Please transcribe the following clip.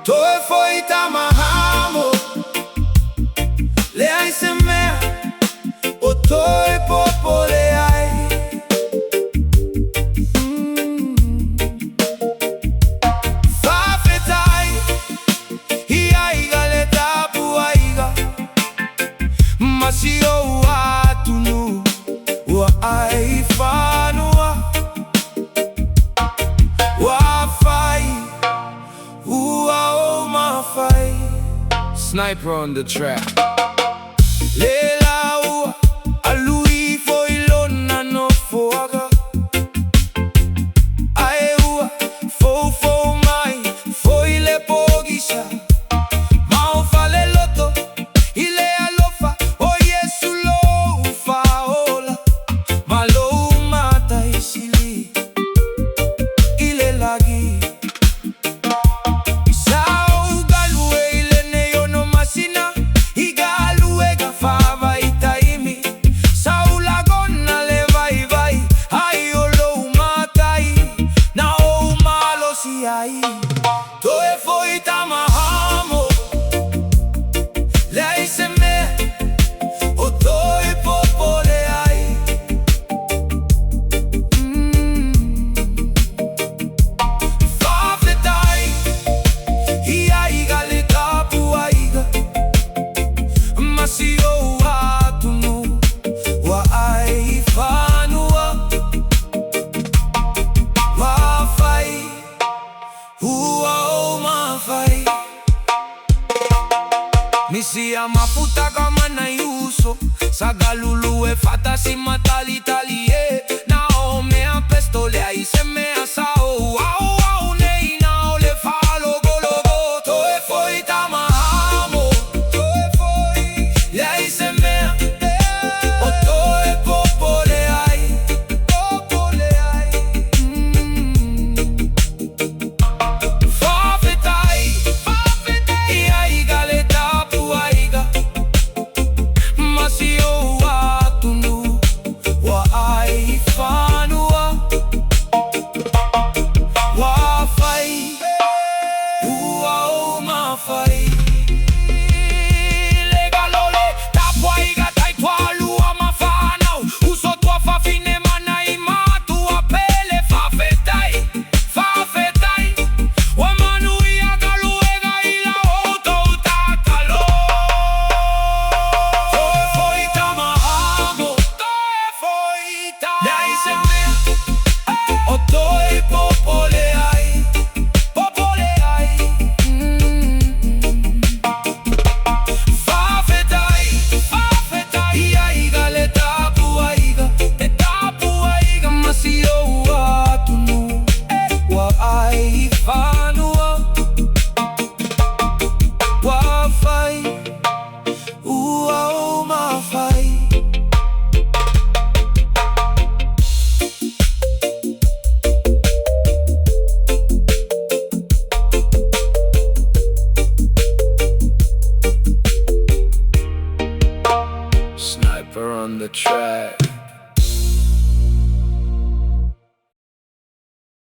Toe foi Tama hamo Leai semea O toe popo leai ftAI Iaiga le tapu aiga Masio atunu Wa ai fanua Sniper on the track. Lela ua alui foi lona no foaga. Ae ua fo mai foi le pogisha. Mau fale loto ile alofa o Yesu lo faola. Malo mata isili ile lagi. Toe foi Tama hamo Leai semea O toe popo leai ftAI Iaiga le tapu aiga Masio atunu Wa ai fanua Wa fai Misia mafuta kama na yuso Sagalulu e fata si matali talie Na ome a pesto le ai se me asao Au au nei na o le falo gologo Toe foi Tama hamo Toe foi Le ai se me O toe popo le ai Popo le ai ftAI Iaiga le tapu aiga Masio atunu Wa ai fanua Wa fai Ua o mafai Legalole tapu aiga tai tua lua mafanau Uso tua fa fine mana i matu apele ftAI Wa manu ia galuega ila outou takalo Toe foi Tama hamo Toe foi Tama Leai semea O toe popo leai Popo leai ftAI Iaiga le tapu aiga E tapu aiga Masio atunu Wa ai fa